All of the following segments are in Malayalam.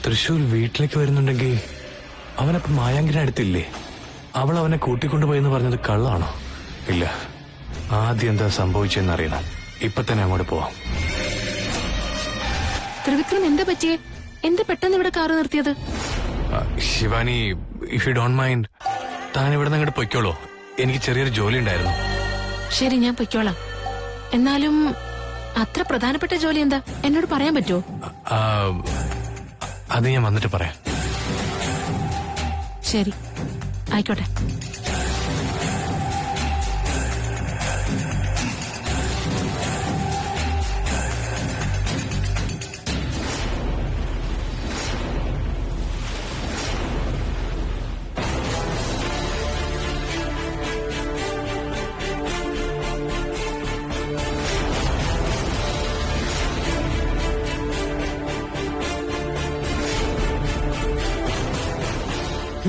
തൃശ്ശൂർ വീട്ടിലേക്ക് വരുന്നുണ്ടെങ്കിൽ അവനപ്പം മായാങ്കിനെ അടുത്തില്ലേ? അവൾ അവനെ കൂട്ടിക്കൊണ്ടുപോയെന്ന് പറഞ്ഞത് കള്ളാണോ? ഇല്ല, ആദ്യം എന്താ സംഭവിച്ചെന്നറിയണം. ഇപ്പൊ തന്നെ അങ്ങോട്ട് പോവാം. ത്രിവിക്രം എന്താ പറ്റിയേ? എന്താ പെട്ടെന്ന് ഇവിടെ കാറ് നിർത്തിയത്? Shivani, if you don't mind, താൻ ഇവിടെ നിന്ന് അങ്ങോട്ട് പൊയ്ക്കോളൂ. എനിക്ക് ചെറിയൊരു ജോലി ഉണ്ടായിരുന്നു. ശരി, ഞാൻ പൊയ്ക്കോളാം. എന്നാലും അത്ര പ്രധാനപ്പെട്ട ജോലി എന്താ എന്നോട് പറയാൻ പറ്റുമോ? അത് ഞാൻ വന്നിട്ട് പറയാം. ശരി, ആയിക്കോട്ടെ.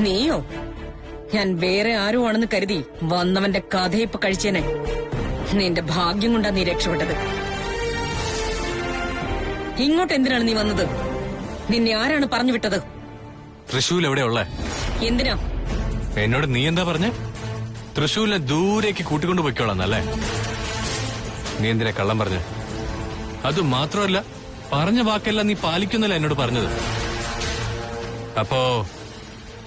നീയോ? ഞാൻ വേറെ ആരോ ആണെന്ന് കരുതി വന്നവന്റെ കഥയിപ്പ് കഴിച്ചേനെ. നിന്റെ ഭാഗ്യം കൊണ്ടാ നീ രക്ഷപ്പെട്ടത്. ഇങ്ങോട്ട് എന്തിനാണ് നീ വന്നത്? നിന്നെ ആരാണ് പറഞ്ഞു വിട്ടത്? തൃശ്ശൂൽ എവിടെയുള്ള? എന്തിനാ? എന്നോട് നീ എന്താ പറഞ്ഞ? തൃശ്ശൂലിനെ ദൂരേക്ക് കൂട്ടിക്കൊണ്ടു പോയിക്കോളാന്നല്ലേ? നീ എന്തിനാ കള്ളം പറഞ്ഞ? അത് മാത്രമല്ല, പറഞ്ഞ വാക്കെല്ലാം നീ പാലിക്കുന്നല്ല എന്നോട് പറഞ്ഞത്. അപ്പോ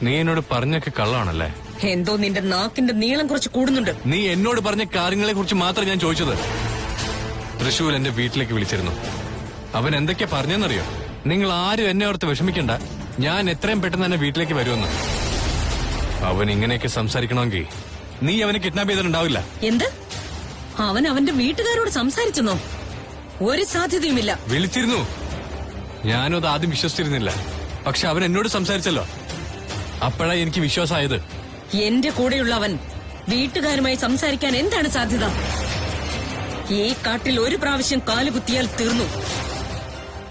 നീ എന്നോട് പറഞ്ഞൊക്കെ കള്ളാണല്ലേ? എന്തോ നിന്റെ നാക്കിന്റെ നീളം കുറച്ച് കൂടുന്നുണ്ട്. നീ എന്നോട് പറഞ്ഞ കാര്യങ്ങളെ കുറിച്ച് മാത്രം ഞാൻ ചോദിച്ചത്. തൃശ്ശൂർ എന്റെ വീട്ടിലേക്ക് വിളിച്ചിരുന്നു. അവൻ എന്തൊക്കെയാ പറഞ്ഞെന്നറിയോ? നിങ്ങൾ ആരും എന്നെ ഓർത്ത് വിഷമിക്കണ്ട, ഞാൻ എത്രയും പെട്ടെന്ന് തന്നെ വീട്ടിലേക്ക് വരുമെന്ന്. അവൻ ഇങ്ങനെയൊക്കെ സംസാരിക്കണമെങ്കിൽ നീ അവനെ കിഡ്നാപ്പ് ചെയ്തിട്ടുണ്ടാവില്ല. എന്ത്? അവൻ അവന്റെ വീട്ടുകാരോട് സംസാരിച്ചെന്നോ? ഒരു സാധ്യതയുമില്ല. വിളിച്ചിരുന്നു, ഞാനും അത് ആദ്യം വിശ്വസിച്ചിരുന്നില്ല. പക്ഷെ അവൻ എന്നോട് സംസാരിച്ചല്ലോ, അപ്പോഴാ എനിക്ക് വിശ്വാസമായത്. എന്റെ കൂടെയുള്ള അവൻ വീട്ടുകാരുമായി സംസാരിക്കാൻ എന്താണ് സാധ്യത? ഈ കാട്ടിൽ ഒരു പ്രാവശ്യം കാലുകുത്തിയാൽ തീർന്നു.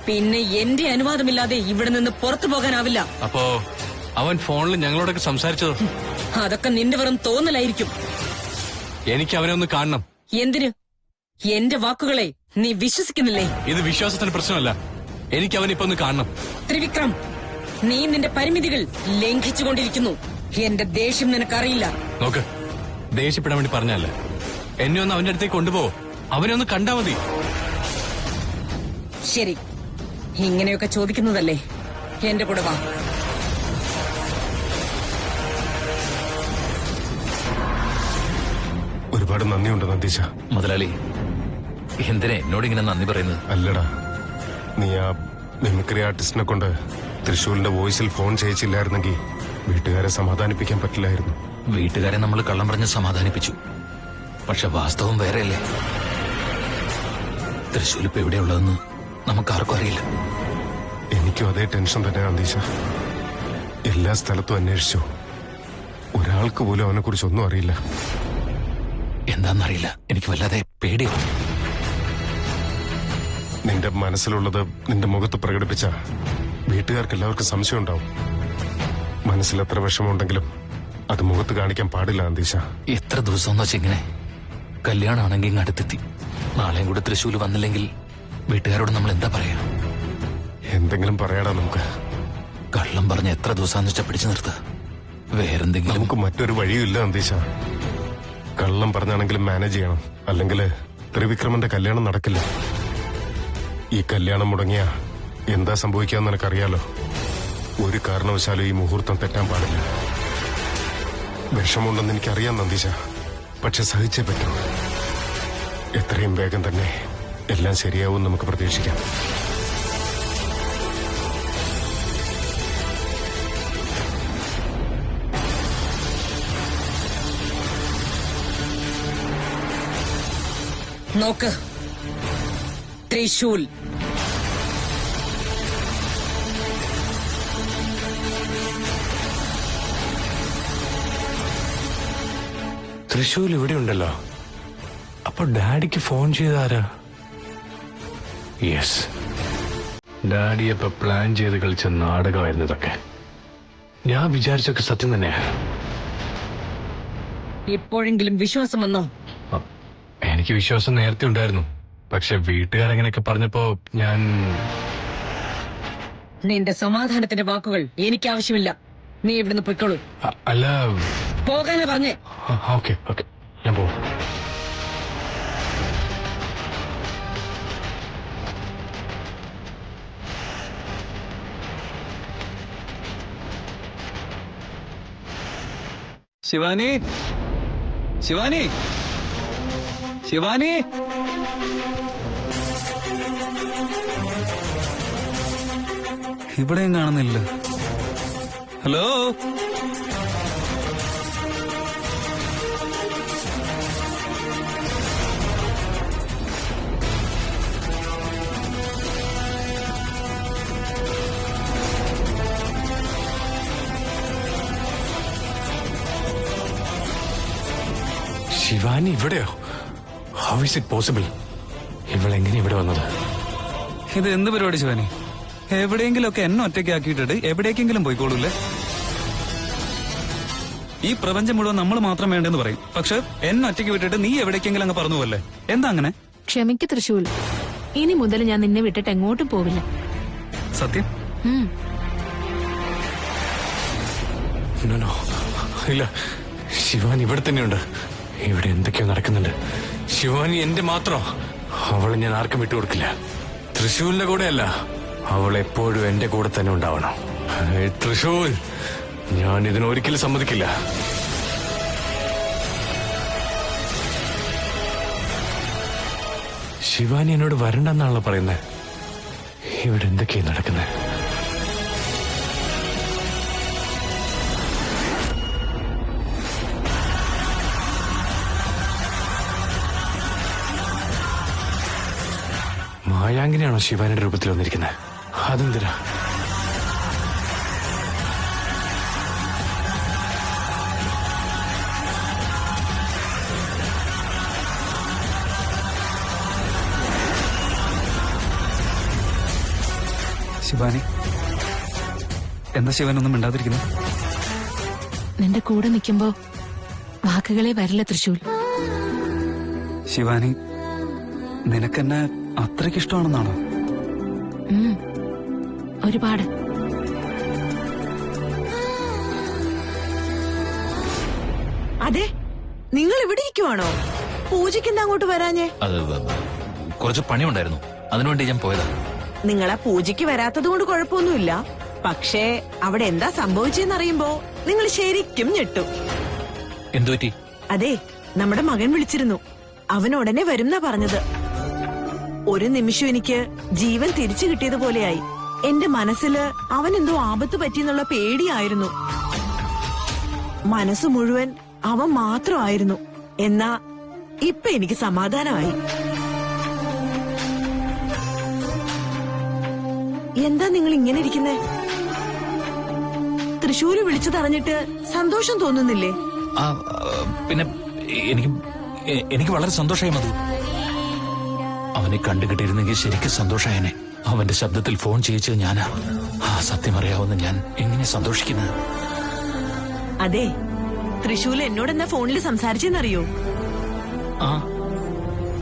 പിന്നെ എന്റെ അനുവാദമില്ലാതെ ഇവിടെ നിന്ന് പുറത്തു പോകാനാവില്ല. അപ്പോ അവൻ ഫോണിൽ ഞങ്ങളോടൊക്കെ സംസാരിച്ചതോ? അതൊക്കെ നിന്റെ വെറും തോന്നലായിരിക്കും. എനിക്ക് അവനെ ഒന്ന് കാണണം. എന്തിന്? എന്റെ വാക്കുകളെ നീ വിശ്വസിക്കുന്നില്ലേ? ഇത് വിശ്വാസത്തിന്റെ പ്രശ്നമല്ല, എനിക്ക് അവനിപ്പോ ഒന്ന് കാണണം. ത്രിവിക്രം, നീ നിന്റെ പരിമിതികൾ ലംഘിച്ചുകൊണ്ടിരിക്കുന്നു. എന്റെ ദേഷ്യം നിനക്കറിയില്ല. നോക്ക്, ദേഷ്യപ്പെടാൻ വേണ്ടി പറഞ്ഞല്ല. എന്നെ ഒന്ന് അവന്റെ അടുത്തേക്ക് കൊണ്ടുപോവോ? അവനെ ഒന്ന് കണ്ടാ മതി. ശരി, ഇങ്ങനെയൊക്കെ ചോദിക്കുന്നതല്ലേ? എന്റെ കൂടെ വാ. ഒരുപാട് നന്ദിയുണ്ട് നന്ദീശ. മുതലാളി, എന്തിനാ എന്നോട് ഇങ്ങനെ നന്ദി പറയുന്നത്? അല്ലടാ, നീ ആ മിമിക്രി ആർട്ടിസ്റ്റിനെ കൊണ്ട് തൃശ്ശൂരിന്റെ വോയിസിൽ ഫോൺ ചെയ്യിച്ചില്ലായിരുന്നെങ്കിൽ വീട്ടുകാരെ സമാധാനിപ്പിക്കാൻ പറ്റില്ലായിരുന്നു. വീട്ടുകാരെ നമ്മൾ കള്ളം പറഞ്ഞ് സമാധാനിപ്പിച്ചു. പക്ഷെ വാസ്തവം വേറെയല്ലേ? തൃശ്ശൂർ ഇപ്പൊ എവിടെയുള്ളതെന്ന് നമുക്കാർക്കും അറിയില്ല. എനിക്കും അതേ ടെൻഷൻ തന്നെ നന്ദീശ. എല്ലാ സ്ഥലത്തും അന്വേഷിച്ചു, ഒരാൾക്ക് പോലും അവനെ കുറിച്ച് ഒന്നും അറിയില്ല. എന്താന്നറിയില്ല, എനിക്ക് വല്ലാതെ പേടിയാണ്. നിന്റെ മനസ്സിലുള്ളത് നിന്റെ മുഖത്ത് പ്രകടിപ്പിച്ച വീട്ടുകാർക്ക് എല്ലാവർക്കും സംശയം ഉണ്ടാവും. മനസ്സിൽ എത്ര വിഷമമുണ്ടെങ്കിലും അത് മുഖത്ത് കാണിക്കാൻ പാടില്ല അന്തീശ. എത്ര ദിവസം എന്ന് വെച്ചിങ്ങനെ കല്യാണമാണെങ്കിൽ ഇങ്ങ് അടുത്തെത്തി. നാളെയും കൂടെ തൃശ്ശൂർ വന്നില്ലെങ്കിൽ വീട്ടുകാരോട് നമ്മൾ എന്താ പറയാ? എന്തെങ്കിലും പറയാടാ നമുക്ക്. കള്ളം പറഞ്ഞ എത്ര ദിവസമാണെന്ന് വെച്ചാൽ പിടിച്ചു നിർത്തുക. വേറെന്തെങ്കിലും നമുക്ക് മറ്റൊരു വഴിയില്ല അന്തീശ. കള്ളം പറഞ്ഞാണെങ്കിലും മാനേജ് ചെയ്യണം, അല്ലെങ്കിൽ ത്രിവിക്രമന്റെ കല്യാണം നടക്കില്ല. ഈ കല്യാണം മുടങ്ങിയ എന്താ സംഭവിക്കാന്ന് നിനക്കറിയാലോ. ഒരു കാരണവശാലും ഈ മുഹൂർത്തം തെറ്റാൻ പാടില്ല. വിഷമമുണ്ടെന്ന് എനിക്കറിയാം നന്ദീശ, പക്ഷെ സഹിച്ചേ പറ്റൂ. എത്രയും വേഗം തന്നെ എല്ലാം ശരിയാവും നമുക്ക് പ്രതീക്ഷിക്കാം. നോക്ക്, തൃശ്ശൂൽ തൃശ്ശൂൽ ഇവിടെ ഉണ്ടല്ലോ. അപ്പൊ ഡാഡിക്ക് ഫോൺ ചെയ്താരാ? യെസ്, ഡാഡി ഇപ്പൊ പ്ലാൻ ചെയ്ത് കളിച്ച നാടകമായിരുന്നു ഇതൊക്കെ. ഞാൻ വിചാരിച്ചൊക്കെ സത്യം തന്നെയാ. ഇപ്പോഴെങ്കിലും വിശ്വാസം വന്നോ? എനിക്ക് വിശ്വാസം നേരത്തെ ഉണ്ടായിരുന്നു, പക്ഷെ വീട്ടുകാരെങ്ങനെയൊക്കെ പറഞ്ഞപ്പോ ഞാൻ നിന്റെ സമാധാനത്തിന്റെ വാക്കുകൾ എനിക്ക് ആവശ്യമില്ല. നീ ഇവിടുന്ന് പൊയ്ക്കോളൂ. അല്ല. പോകാനാ പറഞ്ഞേ. ഓക്കെ ഓക്കെ, ഞാൻ പോവാം. ശിവാനി, ശിവാനി, ശിവാനി, ഇവിടെയും കാണുന്നില്ല. ഹലോ, ശിവാനി ഇവിടെയോ? How is it possible? ഇവളെങ്ങനെ ഇവിടെ വന്നത്? ഇത് എന്ത് പരിപാടി ശിവാനി? എവിടെയെങ്കിലുമൊക്കെ എന്നെ ഒറ്റയ്ക്കാക്കിയിട്ടിട്ട് എവിടേക്കെങ്കിലും പോയിക്കോളൂല്ലേ? ഈ പ്രപഞ്ചം മുഴുവൻ നമ്മൾ മാത്രം വേണ്ടെന്ന് പറയും, പക്ഷെ എന്നെ ഒറ്റയ്ക്ക് വിട്ടിട്ട് നീ എവിടേക്കെങ്കിലും അങ്ങ് പറഞ്ഞു പോവല്ലേ? എന്താ അങ്ങനെ? ക്ഷമിക്ക് തൃശൂൽ, ഇനി മുതൽ ഞാൻ നിന്നെ വിട്ടിട്ട് എങ്ങോട്ടും പോവില്ല. സത്യം? No, no. ഇല്ല, ശിവാനി ഇവിടെ തന്നെയുണ്ട്. ഇവിടെ എന്തൊക്കെയോ നടക്കുന്നുണ്ട്. ശിവാനി എന്റെ മാത്രം. അവളെ ഞാൻ ആർക്കും വിട്ടുകൊടുക്കില്ല. തൃശൂലിന്റെ കൂടെയല്ല, അവൾ എപ്പോഴും എന്റെ കൂടെ തന്നെ ഉണ്ടാവണം. തൃശൂൽ, ഞാൻ ഇതിനൊരിക്കലും സമ്മതിക്കില്ല. ശിവാനി എന്നോട് വരണ്ടെന്നാണല്ലോ പറയുന്നത്. ഇവിടെ എന്തൊക്കെയാ നടക്കുന്നത്? മായാങ്കിനെയാണോ ശിവാനിയുടെ രൂപത്തിൽ വന്നിരിക്കുന്നത്? അതെന്തിനാ? ശിവാനി, എന്താ ശിവാനൊന്നും മിണ്ടാതിരിക്കുന്നു? നിന്റെ കൂടെ നിൽക്കുമ്പോ വാക്കുകളെ വരില്ല തൃശൂൽ. ശിവാനി, നിനക്കെന്നെ അത്രയ്ക്ക് ഇഷ്ടമാണെന്നാണോ? ഒരുപാട്. അതെ, നിങ്ങൾ ഇവിടെ ഇരിക്കുവാണോ? പൂജയ്ക്ക് എന്താ അങ്ങോട്ട് വരാഞ്ഞേ? അത് കുറച്ച് പണിയുണ്ടായിരുന്നു, അതിനുവേണ്ടി ഞാൻ പോയതാ. നിങ്ങളാ പൂജയ്ക്ക് വരാത്തത് കൊണ്ട് കുഴപ്പമൊന്നുമില്ല. പക്ഷേ അവിടെ എന്താ സംഭവിച്ചെന്നറിയുമ്പോ നിങ്ങൾ ശരിക്കും ഞെട്ടും. എന്തുപറ്റി? അതെ, നമ്മുടെ മകൻ വിളിച്ചിരുന്നു. അവൻ ഉടനെ വരുന്നാ പറഞ്ഞത്. ഒരു നിമിഷം എനിക്ക് ജീവൻ തിരിച്ചു കിട്ടിയതുപോലെയായി. എന്റെ മനസ്സില് അവൻ എന്തോ ആപത്ത് പറ്റിയെന്നുള്ള പേടിയായിരുന്നു. മനസ്സ് മുഴുവൻ അവൻ മാത്രമായിരുന്നു. എന്നാ ഇപ്പൊ എനിക്ക് സമാധാനമായി. എന്താ നിങ്ങൾ ഇങ്ങനെ ഇരിക്കുന്നേ? തൃശ്ശൂര് വിളിച്ചതറിഞ്ഞിട്ട് സന്തോഷം തോന്നുന്നില്ലേ? പിന്നെ എനിക്ക് വളരെ സന്തോഷമായി മധു. അവനെ കണ്ടുകിട്ടിയിരുന്നെങ്കിൽ ശരിക്കും സന്തോഷായനെ. അവന്റെ ശബ്ദത്തിൽ ഫോൺ ചെയ്യിച്ചത് ഞാനാ. ആ സത്യം അറിയാവുന്ന ഞാൻ എങ്ങനെ സന്തോഷിക്കുന്നത്? അതെ, തൃശ്ശൂല് എന്നോട് എന്താ ഫോണിൽ സംസാരിച്ചെന്നറിയോ?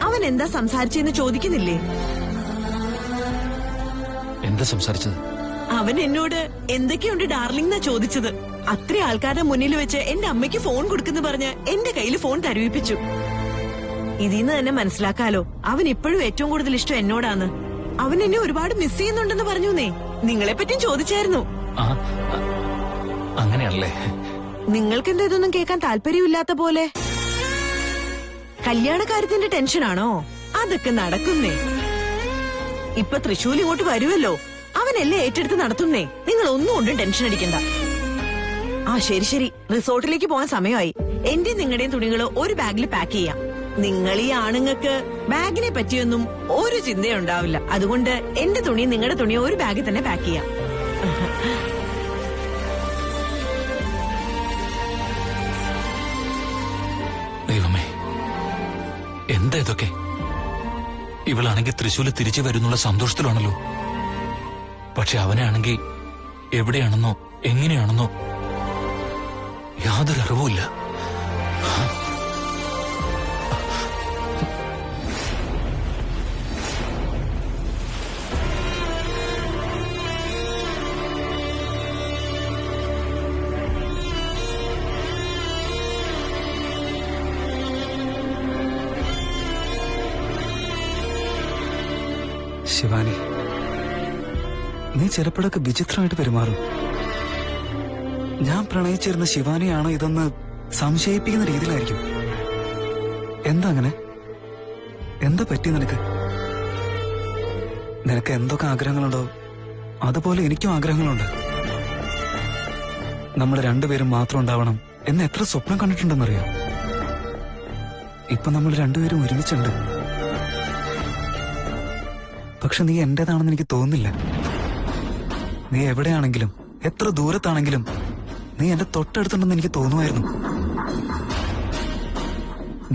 അവൻ എന്താ സംസാരിച്ചെന്ന് ചോദിക്കുന്നില്ലേ? എന്താ സംസാരിച്ചത്? അവൻ എന്നോട് എന്തൊക്കെയുണ്ട് ഡാർലിംഗ് എന്നാ ചോദിച്ചത്. അത്ര ആൾക്കാരുടെ മുന്നിൽ വെച്ച് എന്റെ അമ്മയ്ക്ക് ഫോൺ കൊടുക്കുന്നു പറഞ്ഞ് എന്റെ കയ്യിൽ ഫോൺ തരുവിപ്പിച്ചു. ഇതിന്ന് തന്നെ മനസ്സിലാക്കാലോ അവൻ ഇപ്പോഴും ഏറ്റവും കൂടുതൽ ഇഷ്ടം എന്നോടാണ്. അവൻ എന്നെ ഒരുപാട് മിസ് ചെയ്യുന്നുണ്ടെന്ന് പറഞ്ഞൂന്നേ. നിങ്ങളെ പറ്റിയും ചോദിച്ചായിരുന്നു. അങ്ങനെയാണല്ലേ? നിങ്ങൾക്ക് എന്താ ഇതൊന്നും കേൾക്കാൻ താല്പര്യമില്ലാത്ത പോലെ? കല്യാണക്കാര്യത്തിന്റെ ടെൻഷനാണോ? അതൊക്കെ നടക്കുന്നേ. ഇപ്പൊ തൃശ്ശൂർ ഇങ്ങോട്ട് വരുമല്ലോ, അവനെല്ലാം ഏറ്റെടുത്ത് നടത്തുന്നേ. നിങ്ങൾ ഒന്നും കൊണ്ടും ടെൻഷൻ അടിക്കണ്ട. ആ ശരി ശരി, റിസോർട്ടിലേക്ക് പോകാൻ സമയമായി. എന്റെ നിങ്ങളുടെയും തുണികള് ഒരു ബാഗിൽ പാക്ക് ചെയ്യാം. നിങ്ങൾ ഈ ആണുങ്ങൾക്ക് ബാഗിനെ പറ്റിയൊന്നും ഒരു ചിന്തയുണ്ടാവില്ല. അതുകൊണ്ട് എന്റെ തുണിയും നിങ്ങളുടെ തുണിയും ഒരു ബാഗിൽ തന്നെ പാക്ക് ചെയ്യാം. ദൈവമേ, എന്താ ഇതൊക്കെ? ഇവളാണെങ്കിൽ തൃശ്ശൂര് തിരിച്ചു വരുന്നുള്ള സന്തോഷത്തിലാണല്ലോ. പക്ഷെ അവനാണെങ്കിൽ എവിടെയാണെന്നോ എങ്ങനെയാണെന്നോ യാതൊരു അറിവുമില്ല. ശിവാനി, നീ ചിലപ്പോഴൊക്കെ വിചിത്രമായിട്ട് പെരുമാറും. ഞാൻ പ്രണയിച്ചിരുന്ന ശിവാനിയാണോ ഇതെന്ന് സംശയിപ്പിക്കുന്ന രീതിയിലായിരിക്കും. എന്താ അങ്ങനെ? എന്താ പറ്റി നിനക്ക്? നിനക്ക് എന്തൊക്കെ ആഗ്രഹങ്ങളുണ്ടോ അതുപോലെ എനിക്കും ആഗ്രഹങ്ങളുണ്ട്. നമ്മൾ രണ്ടുപേരും മാത്രം ഉണ്ടാവണം എന്ന് എത്ര സ്വപ്നം കണ്ടിട്ടുണ്ടെന്നറിയാം. ഇപ്പൊ നമ്മൾ രണ്ടുപേരും ഒരുമിച്ചുണ്ട്. പക്ഷെ നീ എന്റേതാണെന്ന് എനിക്ക് തോന്നുന്നില്ല. നീ എവിടെയാണെങ്കിലും എത്ര ദൂരത്താണെങ്കിലും നീ എന്റെ തൊട്ടടുത്തുണ്ടെന്ന് എനിക്ക് തോന്നുമായിരുന്നു.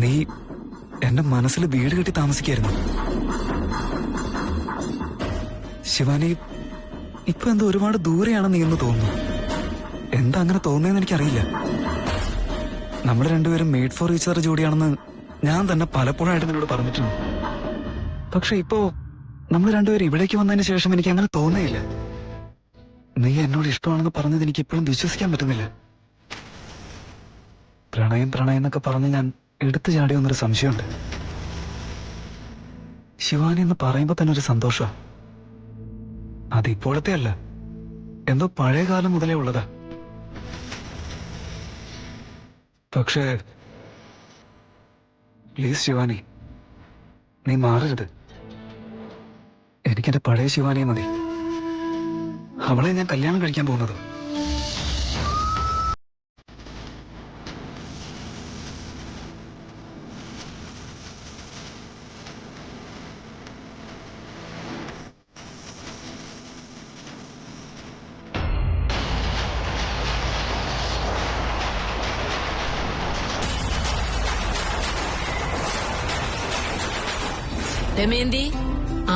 നീ എന്റെ മനസ്സിൽ വീട് കെട്ടി താമസിക്കായിരുന്നു. ശിവാനി, ഇപ്പൊ എന്തോ ഒരുപാട് ദൂരെയാണ് നീ എന്ന് തോന്നുന്നു. എന്താ അങ്ങനെ തോന്നുന്നതെന്ന് എനിക്കറിയില്ല. നമ്മൾ രണ്ടുപേരും മെയ്ഡ് ഫോർ ഈച്ച് അതർ ജോഡിയാണെന്ന് ഞാൻ തന്നെ പലപ്പോഴായിട്ട് നിന്നോട് പറഞ്ഞിട്ടുണ്ട്. പക്ഷെ ഇപ്പോ നമ്മൾ രണ്ടുപേരും ഇവിടേക്ക് വന്നതിന് ശേഷം എനിക്ക് അങ്ങനെ തോന്നുന്നില്ല. നീ എന്നോട് ഇഷ്ടമാണെന്ന് പറഞ്ഞത് എനിക്ക് ഇപ്പോഴും വിശ്വസിക്കാൻ പറ്റുന്നില്ല. പ്രണയം പ്രണയം എന്നൊക്കെ പറഞ്ഞ് ഞാൻ എടുത്തു ചാടിയൊന്നൊരു സംശയമുണ്ട്. ശിവാനി എന്ന് പറയുമ്പോ തന്നെ ഒരു സന്തോഷം. അതിപ്പോഴത്തെ അല്ല, എന്തോ പഴയ കാലം മുതലേ ഉള്ളതാ. പക്ഷേ പ്ലീസ് ശിവാനി, നീ മാറരുത്. എനിക്കെന്റെ പഴയ ശിവാനിയെ മതി. അവളെ ഞാൻ കല്യാണം കഴിക്കാൻ പോകുന്നത്. ദമയന്തി,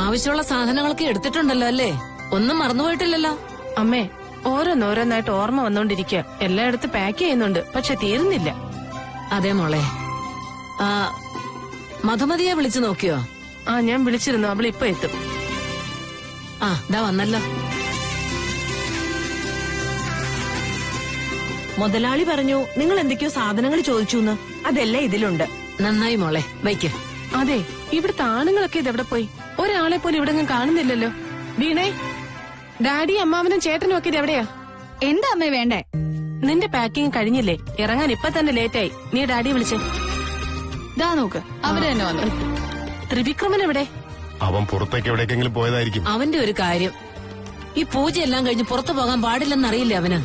ആവശ്യമുള്ള സാധനങ്ങളൊക്കെ എടുത്തിട്ടുണ്ടല്ലോ അല്ലേ? ഒന്നും മറന്നുപോയിട്ടില്ലല്ലോ. അമ്മേ, ഓരോന്നോരോന്നായിട്ട് ഓർമ്മ വന്നോണ്ടിരിക്കുക. എല്ലായിടത്തും പാക്ക് ചെയ്യുന്നുണ്ട്, പക്ഷെ തീരുന്നില്ല. അതെ മോളെ. മധുമതിയെ വിളിച്ചു നോക്കിയോ? ആ, ഞാൻ വിളിച്ചിരുന്നു. അവൾ ഇപ്പൊ എത്തും. ആ, ദാ വന്നല്ലോ. മുതലാളി പറഞ്ഞു നിങ്ങൾ എന്തൊക്കെയോ സാധനങ്ങൾ ചോദിച്ചു. അതെല്ലാം ഇതിലുണ്ട്. നന്നായി മോളെ, വയ്ക്ക്. അതെ, ഇവിടുത്തെ ആണുങ്ങളൊക്കെ ഇതെവിടെ പോയി? ഒരാളെ പോലും ഇവിടെ കാണുന്നില്ലല്ലോ. വീണേ, ഡാഡി അമ്മാവനും ചേട്ടനും ഒക്കെ ഇതെവിടെയാ? എന്താ അമ്മേ വേണ്ടേ? നിന്റെ പാക്കിംഗ് കഴിഞ്ഞില്ലേ? ഇറങ്ങാൻ ഇപ്പൊ തന്നെ ലേറ്റായി. നീ ഡാഡിയെ വിളിച്ചേ. ദാ നോക്ക്, അവര് തന്നെ വന്നു. ത്രിവിക്രമൻ എവിടെ? അവൻ പുറത്തേക്ക് എവിടേക്കെങ്കിലും പോയതായിരിക്കും. അവന്റെ ഒരു കാര്യം, ഈ പൂജയെല്ലാം കഴിഞ്ഞ് പുറത്തു പോകാൻ പാടില്ലെന്നറിയില്ലേ അവന്?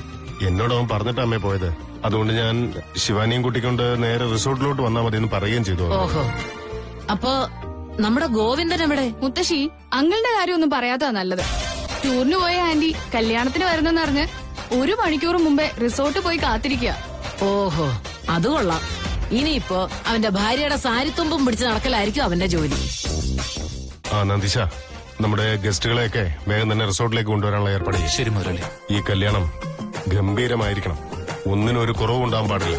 എന്നോട് അവൻ പറഞ്ഞിട്ട് അമ്മേ പോയത്. അതുകൊണ്ട് ഞാൻ ശിവാനിയും കൂട്ടിക്കൊണ്ട് നേരെ റിസോർട്ടിലോട്ട് വന്നാൽ മതി എന്ന് പറയുകയും ചെയ്തു. ഓഹോ, അപ്പോ നമ്മുടെ ഗോവിന്ദൻ എവിടെ? മുത്തശ്ശി, അങ്കിളുടെ കാര്യമൊന്നും പറയാത്തതാ നല്ലത്. ടൂറിന് പോയ ആന്റി കല്യാണത്തിന് വരുന്നെന്നറിഞ്ഞ് 1 മണിക്കൂർ മുമ്പേ റിസോർട്ട് പോയി കാത്തിരിക്കുക. ഓഹോ, അത് കൊള്ളാം. ഇനിയിപ്പോ അവന്റെ ഭാര്യയുടെ സാരിത്തുമ്പും പിടിച്ച് നടക്കലായിരിക്കും അവന്റെ ജോലി. ആ നന്ദിശ, നമ്മുടെ ഗസ്റ്റുകളെയൊക്കെ വേഗം തന്നെ റിസോർട്ടിലേക്ക് കൊണ്ടുവരാനുള്ള ഏർപ്പാട് ചെയ്യ്. ശരി മുതലാളി. ഈ കല്യാണം ഗംഭീരമായിരിക്കണം. ഒന്നിനും ഒരു കുറവുണ്ടാവാൻ പാടില്ല.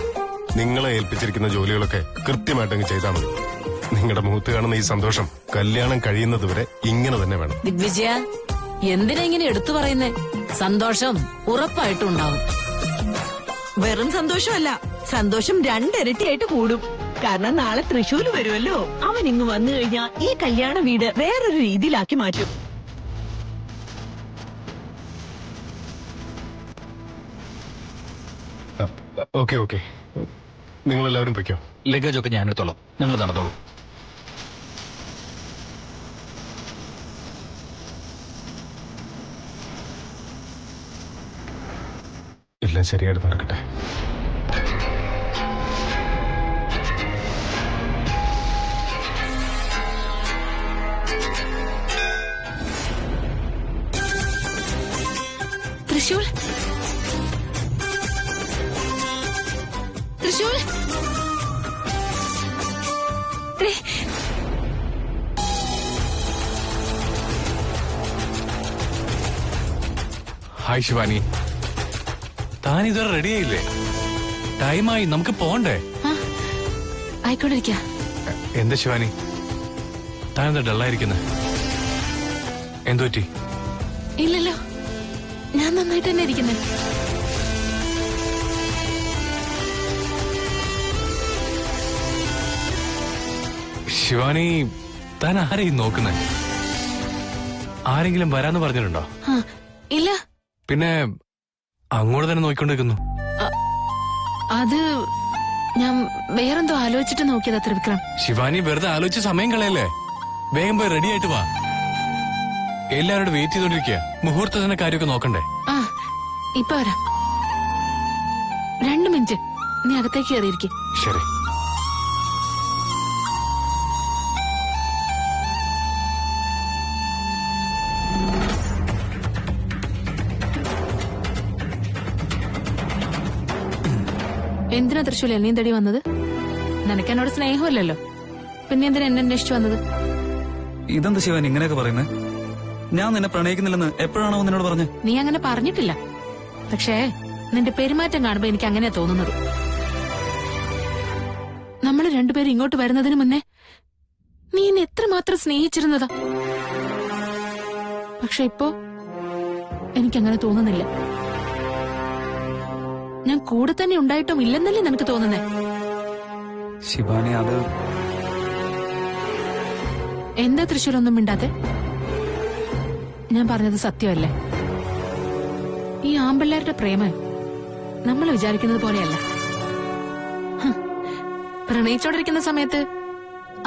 നിങ്ങളെ ഏൽപ്പിച്ചിരിക്കുന്ന ജോലികളൊക്കെ കൃത്യമായിട്ടങ്ങ് ചെയ്താൽ മതി. നിങ്ങളുടെ മുഖത്ത് കാണുന്ന ഈ സന്തോഷം കല്യാണം കഴിയുന്നത് വരെ ഇങ്ങനെ തന്നെ വേണം. ദിഗ്വിജയ, എന്തിനാ ഇങ്ങനെ എടുത്തു പറയുന്നേ? സന്തോഷം ഉറപ്പായിട്ടും ഉണ്ടാവും. വെറും സന്തോഷമല്ല, സന്തോഷം 2 ഇരട്ടിയായിട്ട് കൂടും. കാരണം നാളെ തൃശ്ശൂര് വരുമല്ലോ. അവൻ ഇങ്ങ് വന്നു കഴിഞ്ഞാൽ ഈ കല്യാണ വീട് വേറൊരു രീതിയിലാക്കി മാറ്റും. ഓക്കെ ഓക്കെ, നിങ്ങളെല്ലാവരും പൊയ്ക്കോ. ലഗേജ് ഒക്കെ ഞാൻ എടുത്തോളാം, നിങ്ങൾ നടന്നോളൂ. എല്ലാം ശരിയായിട്ട് നടക്കട്ടെ. തൃശൂൽ, തൃശൂൽ. ഹായ് ശിവാനി, താൻ ഇതുവരെ റെഡിയായില്ലേ? ടൈമായി, നമുക്ക് പോണ്ടേ? ആയിക്കൊണ്ടിരിക്ക. എന്താ ശിവാനി, താൻ എന്താ ഡള്ളായിരിക്കുന്നത്? എന്തു പറ്റി? ഇല്ലല്ലോ, ഞാൻ നന്നായിട്ട് തന്നെ ഇരിക്കുന്നത്. ശിവാനി, താൻ ആരെയും നോക്കുന്നേ? ആരെങ്കിലും വരാന്ന് പറഞ്ഞിട്ടുണ്ടോ? ആ, ഇല്ല. പിന്നെ അങ്ങോട്ട് തന്നെ നോക്കിക്കൊണ്ടിരിക്കുന്നു. അത് ഞാൻ വേറെന്തോ ആലോചിച്ചിട്ട് നോക്കിയതാ ത്രിവിക്രം. ശിവാനി വെറുതെ ആലോചിച്ച് സമയം കളയല്ലേ. വേഗം പോയി റെഡി ആയിട്ട് വാ. എല്ലാവരോടും വെയിറ്റ് ചെയ്തോണ്ടിരിക്കുക. മുഹൂർത്തത്തിന്റെ കാര്യമൊക്കെ നോക്കണ്ടേ? ആ, ഇപ്പൊ വരാം. 2 മിനിറ്റ് നീ അകത്തേക്ക് കയറിയിരിക്കും. ശരി. എന്തിനാ തൃശ്ശൂൽ എന്നെയും തടി വന്നത്? നിനക്ക് എന്നോട് സ്നേഹമില്ലല്ലോ, പിന്നെ എന്തിനാ എന്നെ അന്വേഷിച്ചു വന്നത്? ഇതെന്താ ശിവാനി ഇങ്ങനെയൊക്കെ പറയുന്നത്? ഞാൻ നിന്നെ പ്രണയിക്കുന്നില്ലെന്ന് എപ്പോഴാണോ നിന്നോട് പറഞ്ഞത്? നീ അങ്ങനെ പറഞ്ഞിട്ടില്ല. പക്ഷേ നിന്റെ പെരുമാറ്റം കാണുമ്പോ എനിക്ക് അങ്ങനെയാ തോന്നുന്നത്. നമ്മൾ രണ്ടുപേരും ഇങ്ങോട്ട് വരുന്നതിന് മുന്നേ നീ എന്നെ എത്രമാത്രം സ്നേഹിച്ചിരുന്നതാ. പക്ഷെ ഇപ്പോ എനിക്കങ്ങനെ തോന്നുന്നില്ല. ഞാൻ കൂടെ തന്നെ ഉണ്ടായിട്ടും ഇല്ലെന്നല്ലേ നിനക്ക് തോന്നുന്നേ? ശിവാനി, അത് എന്താ തൃശ്ശൂരൊന്നും മിണ്ടാത്തെ? ഞാൻ പറഞ്ഞത് സത്യമല്ലേ? ഈ ആമ്പിള്ളേരുടെ പ്രേമം നമ്മൾ വിചാരിക്കുന്നത് പോലെയല്ല. പ്രണയിച്ചോണ്ടിരിക്കുന്ന സമയത്ത്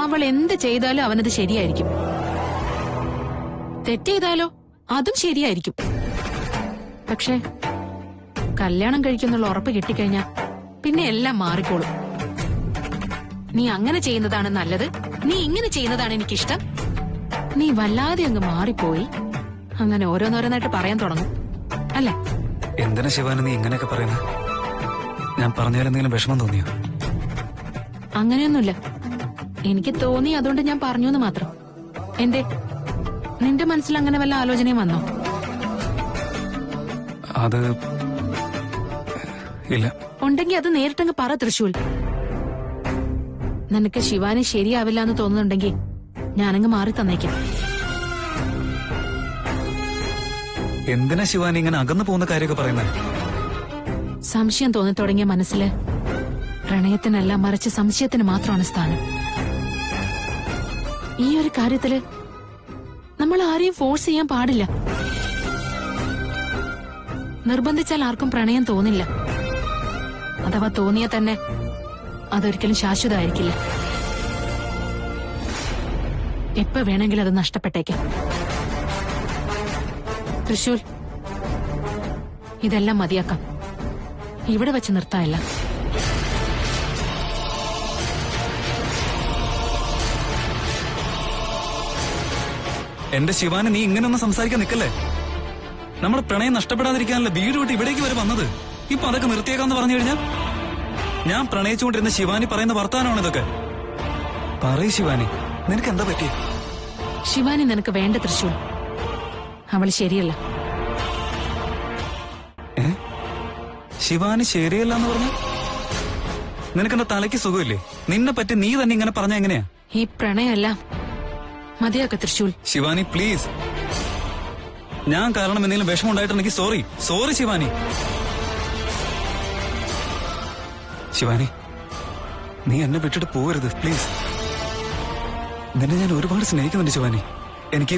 അവൾ എന്ത് ചെയ്താലും അവനത് ശരിയായിരിക്കും. തെറ്റ് ചെയ്താലോ അതും ശരിയായിരിക്കും. പക്ഷെ കല്യാണം കഴിക്കുന്നുള്ള ഉറപ്പ് കിട്ടിക്കഴിഞ്ഞാ പിന്നെ എല്ലാം മാറിക്കോളും. നീ അങ്ങനെ ചെയ്യുന്നതാണ് നല്ലത്, നീ ഇങ്ങനെ ചെയ്യുന്നതാണ് എനിക്കിഷ്ടം. നീ വല്ലാതെ അങ്ങ് മാറിപ്പോയി അങ്ങനെ ഓരോന്നോരോന്നായിട്ട് പറയാൻ തുടങ്ങും അല്ലേ? എന്തിനാ ശിവാനി നീ ഇങ്ങനെയൊക്കെ പറയുന്നത്? ഞാൻ പറഞ്ഞാലെന്തെങ്കിലും വിഷമം തോന്നിയോ? അങ്ങനെയൊന്നുമില്ല. എനിക്ക് തോന്നി, അതുകൊണ്ട് ഞാൻ പറഞ്ഞു എന്ന് മാത്രം. എന്തേ, നിന്റെ മനസ്സിൽ അങ്ങനെ വല്ല ആലോചനയും വന്നോ? അത് ഇല്ല. ഉണ്ടെങ്കിൽ അത് നേരിട്ടങ്ങ് പറ തൃശ്ശൂൽ. നിനക്ക് ശിവാനി ശരിയാവില്ല എന്ന് തോന്നുന്നുണ്ടെങ്കിൽ ഞാനങ്ങ് മാറി തന്നേക്കാം. എന്തിനാ ശിവാനി ഇങ്ങനെ അകന്നു പോകുന്ന കാര്യമൊക്കെ പറയുന്നത്? സംശയം തോന്നി തുടങ്ങിയ മനസ്സില് പ്രണയത്തിനല്ല, മറിച്ച് സംശയത്തിന് മാത്രമാണ് സ്ഥാനം. ഈ ഒരു കാര്യത്തില് നമ്മൾ ആരെയും ഫോഴ്സ് ചെയ്യാൻ പാടില്ല. നിർബന്ധിച്ചാൽ ആർക്കും പ്രണയം തോന്നില്ല. അഥവാ തോന്നിയാൽ തന്നെ അതൊരിക്കലും ശാശ്വതമായിരിക്കില്ല. എപ്പോ വേണമെങ്കിലും അത് നഷ്ടപ്പെട്ടേക്കാം. തൃശ്ശൂർ, ഇതെല്ലാം മതിയാക്കാം. ഇവിടെ വെച്ച് നിർത്താനില്ല. എന്റെ ശിവാനി, നീ ഇങ്ങനെയൊന്നും സംസാരിക്കാൻ നിൽക്കല്ലേ. നമ്മുടെ പ്രണയം നഷ്ടപ്പെടാതിരിക്കാനല്ല വീട് വിട്ട് ഇവിടേക്ക് വരെ വന്നത്. ഇപ്പൊ അതൊക്കെ നിർത്തിയേക്കാന്ന് പറഞ്ഞു കഴിഞ്ഞാൽ ഞാൻ പ്രണയിച്ചുകൊണ്ടിരുന്ന ശിവാനി പറയുന്ന വർത്താനമാണ് ഇതൊക്കെ. പറയ് ശിവാനി, നിനക്ക് എന്താ പറ്റി? ശിവാനി നിനക്ക് വേണ്ട തൃശ്ശൂർ. അവൾ ശരിയല്ല. ശിവാനി ശരിയല്ല എന്ന് പറഞ്ഞു? നിനക്കെന്താ തലയ്ക്ക് സുഖമില്ലേ? നിന്നെ പറ്റി നീ തന്നെ ഇങ്ങനെ പറഞ്ഞ എങ്ങനെയാ? ഈ പ്രണയമല്ല മതിയാക്ക തൃശ്ശൂൽ. ശിവാനി പ്ലീസ്, ഞാൻ കാരണം എന്തെങ്കിലും വിഷമം ഉണ്ടായിട്ടുണ്ടെങ്കിൽ സോറി ശിവാനി. ശിവാനി, നീ എന്നെ വിട്ടിട്ട് പോകരുത് പ്ലീസ്. നിന്നെ ഞാൻ ഒരുപാട് സ്നേഹിക്കുന്നുണ്ട് ശിവാനി. എനിക്ക്